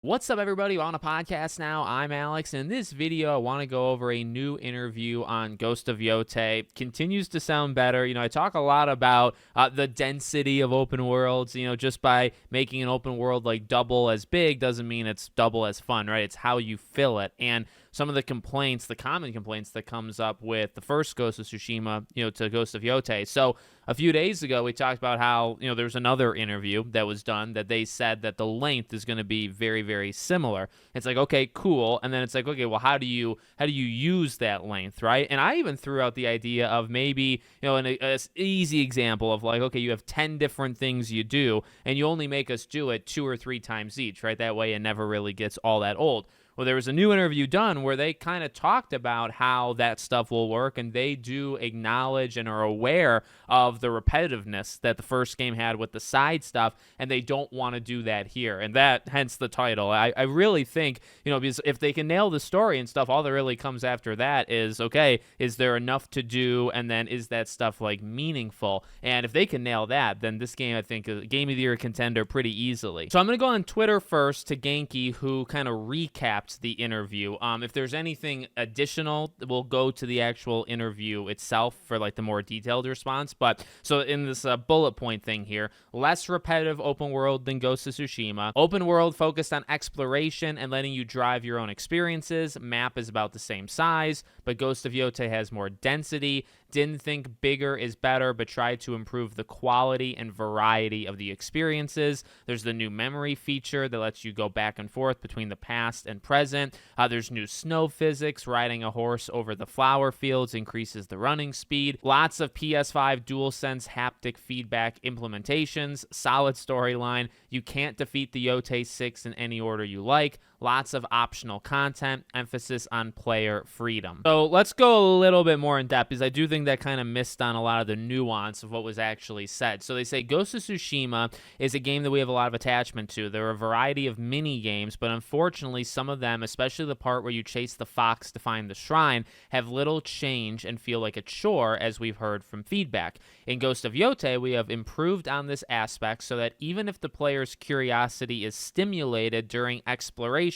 What's up, everybody? We're on a podcast now. I'm Alex, and in this video, I want to go over a new interview on Ghost of Yotei. Continues to sound better. I talk a lot about the density of open worlds. Just by making an open world like double as big doesn't mean it's double as fun, right? It's how you fill it. And some of the complaints, the common complaints that comes up with the first Ghost of Tsushima, to Ghost of Yotei. So a few days ago, we talked about how, there's another interview that was done that they said that the length is going to be very, very similar. It's like, okay, cool. And then it's like, okay, well, how do you use that length, right? And I even threw out the idea of maybe, an easy example of like, okay, you have 10 different things you do, and you only make us do it 2 or 3 times each, right? That way it never really gets all that old. Well, there was a new interview done where they kind of talked about how that stuff will work, and they do acknowledge and are aware of the repetitiveness that the first game had with the side stuff, and they don't want to do that here, and that hence the title. I really think, because if they can nail the story and stuff, all that really comes after that is, okay, is there enough to do, and then is that stuff like meaningful? And if they can nail that, then this game, I think, is a Game of the Year contender pretty easily. So I'm going to go on Twitter first to Genki, who kind of recapped the interview. If there's anything additional, we'll go to the actual interview itself for like the more detailed response. But so in this bullet point thing here, less repetitive open world than Ghost of Tsushima. Open world focused on exploration and letting you drive your own experiences. Map is about the same size, but Ghost of Yotei has more density. Didn't think bigger is better, but tried to improve the quality and variety of the experiences. There's the new memory feature that lets you go back and forth between the past and present. There's new snow physics. Riding a horse over the flower fields increases the running speed. Lots of PS5 DualSense haptic feedback implementations. Solid storyline. You can't defeat the Yotei 6 in any order you like. Lots of optional content, emphasis on player freedom. So let's go a little bit more in depth, because I do think that kind of missed on a lot of the nuance of what was actually said. So they say Ghost of Tsushima is a game that we have a lot of attachment to. There are a variety of mini games, but unfortunately some of them, especially the part where you chase the fox to find the shrine, have little change and feel like a chore, as we've heard from feedback. In Ghost of Yotei, we have improved on this aspect so that even if the player's curiosity is stimulated during exploration,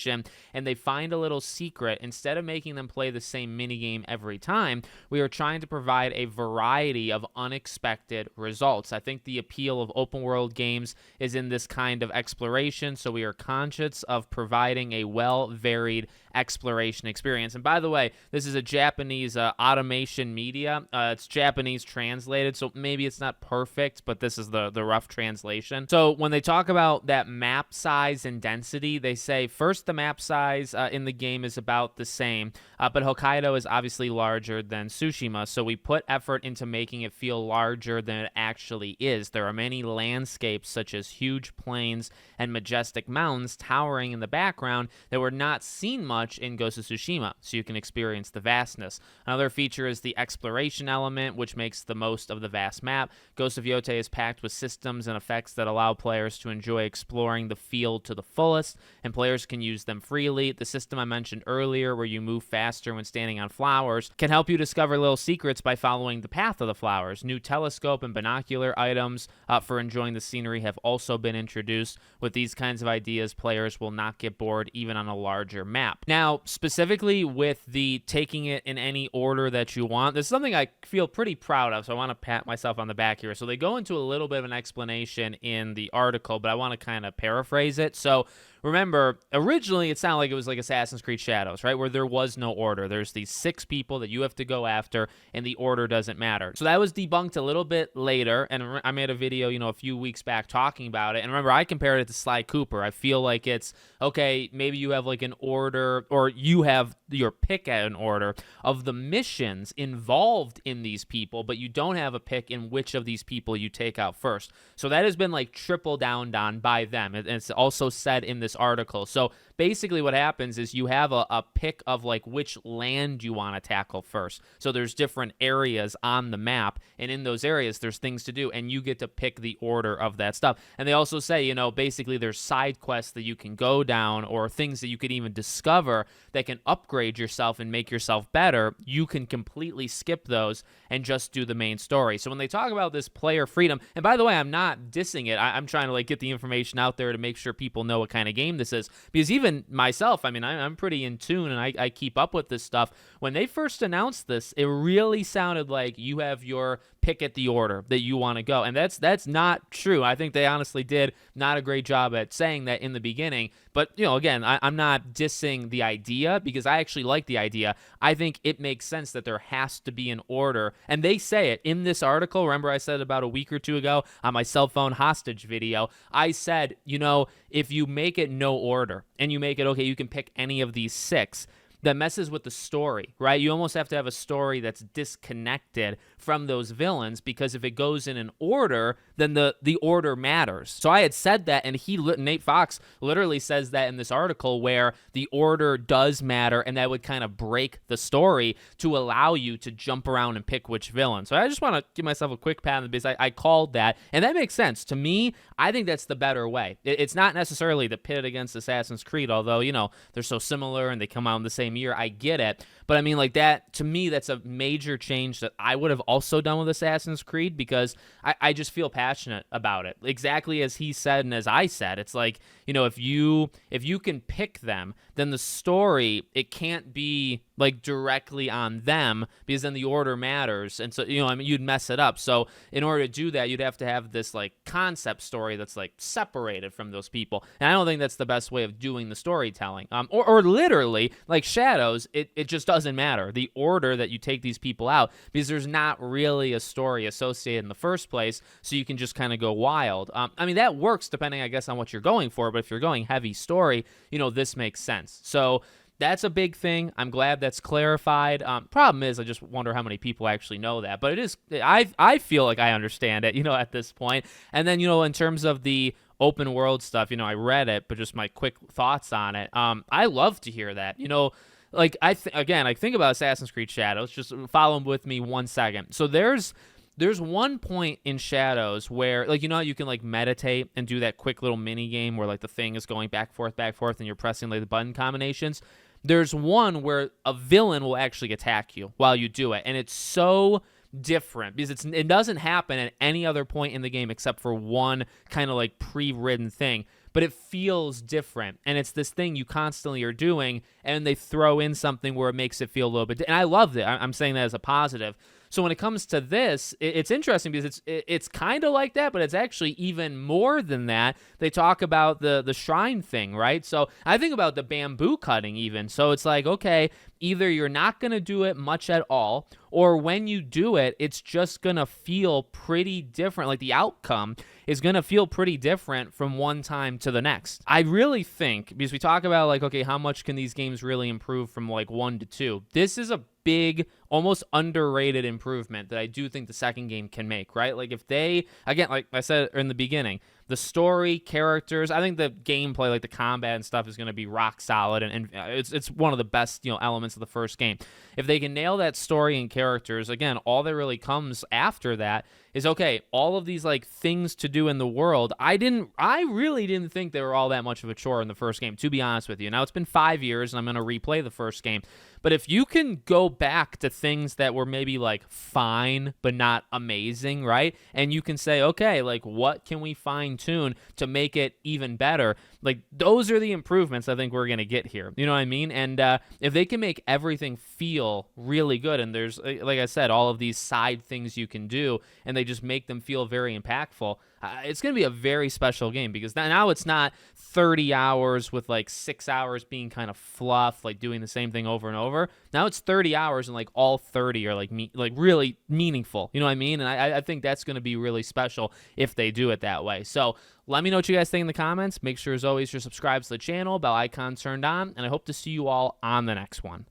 and they find a little secret, instead of making them play the same minigame every time, we are trying to provide a variety of unexpected results. I think the appeal of open world games is in this kind of exploration, so we are conscious of providing a well-varied exploration experience. And by the way, this is a Japanese automation media. It's Japanese translated, so maybe it's not perfect, but this is the rough translation. So when they talk about that map size and density, they say first the map size in the game is about the same, but Hokkaido is obviously larger than Tsushima, so we put effort into making it feel larger than it actually is. There are many landscapes, such as huge plains and majestic mountains towering in the background, that were not seen much in Ghost of Tsushima, so you can experience the vastness. Another feature is the exploration element, which makes the most of the vast map. Ghost of Yotei is packed with systems and effects that allow players to enjoy exploring the field to the fullest, and players can use them freely. The system I mentioned earlier, where you move faster when standing on flowers, can help you discover little secrets by following the path of the flowers. New telescope and binocular items for enjoying the scenery have also been introduced. With these kinds of ideas, players will not get bored even on a larger map. Now, specifically with the taking it in any order that you want, this is something I feel pretty proud of, so I want to pat myself on the back here. So they go into a little bit of an explanation in the article, but I want to kind of paraphrase it. So remember, originally it sounded like it was like Assassin's Creed Shadows, right, where there was no order. There's these 6 people that you have to go after, and the order doesn't matter. So that was debunked a little bit later, and I made a video, a few weeks back talking about it. And remember, I compared it to Sly Cooper. I feel like it's, okay, maybe you have like an order, or you have your pick at an order of the missions involved in these people, but you don't have a pick in which of these people you take out first. So that has been like triple down on by them. And it's also said in this article. So basically what happens is you have a pick of like which land you want to tackle first. So there's different areas on the map, and in those areas there's things to do, and you get to pick the order of that stuff. And they also say, basically there's side quests that you can go down, or things that you could even discover that can upgrade yourself and make yourself better. You can completely skip those and just do the main story. So when they talk about this player freedom, and by the way, I'm not dissing it. I'm trying to like get the information out there to make sure people know what kind of game game this is. Because even myself, I mean, I'm pretty in tune and I keep up with this stuff. When they first announced this, it really sounded like you have your pick at the order that you want to go. And that's not true. I think they honestly did not a great job at saying that in the beginning. But, again, I'm not dissing the idea because I actually like the idea. I think it makes sense that there has to be an order. And they say it in this article. Remember I said about a week or two ago on my cell phone hostage video, I said, if you make it no order and you make it, okay, you can pick any of these 6, that messes with the story, right? You almost have to have a story that's disconnected from those villains, because if it goes in an order, then the order matters. So I had said that, and Nate Fox literally says that in this article, where the order does matter, and that would kind of break the story to allow you to jump around and pick which villain. So I just want to give myself a quick pat on the back. I called that, and that makes sense. To me, I think that's the better way. It's not necessarily to pit it against Assassin's Creed, although, they're so similar and they come out in the same year. I get it. But I mean, like, that, to me, that's a major change that I would have also done with Assassin's Creed, because I just feel passionate about it. Exactly as he said and as I said, it's like, if you can pick them, then the story, it can't be like directly on them, because then the order matters. And so, you'd mess it up. So in order to do that, you'd have to have this like concept story that's like separated from those people. And I don't think that's the best way of doing the storytelling. Or literally, like Shadows, it just doesn't matter the order that you take these people out, because there's not really a story associated in the first place, so you can just kind of go wild. I mean, that works depending, I guess, on what you're going for, but if you're going heavy story, this makes sense. So that's a big thing. I'm glad that's clarified. Problem is, I just wonder how many people actually know that. But it is, I feel like I understand it, at this point. And then, in terms of the open world stuff, I read it, but just my quick thoughts on it. I love to hear that. Like, I think about Assassin's Creed Shadows. Just follow with me 1 second. So there's one point in Shadows where, like, you can, like, meditate and do that quick little mini game where, like, the thing is going back, forth, and you're pressing, like, the button combinations. There's one where a villain will actually attack you while you do it, and it's so different because it doesn't happen at any other point in the game except for one kind of, like, pre-written thing. But it feels different, and it's this thing you constantly are doing, and they throw in something where it makes it feel a little bit, and I loved it. I'm saying that as a positive. So when it comes to this, it's interesting because it's kind of like that, but it's actually even more than that. They talk about the shrine thing, right? So I think about the bamboo cutting even. So it's like, okay, either you're not going to do it much at all, or when you do it, it's just going to feel pretty different. Like, the outcome is going to feel pretty different from one time to the next. I really think, because we talk about, like, okay, how much can these games really improve from, like, 1 to 2? This is a big, almost underrated improvement that I do think the second game can make, right? Like, if they, again, like I said in the beginning, the story, characters, I think the gameplay, like the combat and stuff, is going to be rock solid, and it's one of the best, elements of the first game. If they can nail that story and characters, again, all that really comes after that is, okay, all of these, like, things to do in the world, I really didn't think they were all that much of a chore in the first game, to be honest with you. Now, it's been 5 years, and I'm going to replay the first game, but if you can go back to things that were maybe, like, fine but not amazing, right, and you can say, okay, like, what can we fine-tune to make it even better? Like, those are the improvements I think we're going to get here. You know what I mean? And if they can make everything feel really good, and there's, like I said, all of these side things you can do, and they just make them feel very impactful, it's going to be a very special game, because now it's not 30 hours with, like, 6 hours being kind of fluff, like doing the same thing over and over. Now it's 30 hours, and, like, all 30 are, like really meaningful. You know what I mean? And I think that's going to be really special if they do it that way. So let me know what you guys think in the comments. Make sure, as always, you're subscribed to the channel, bell icon turned on, and I hope to see you all on the next one.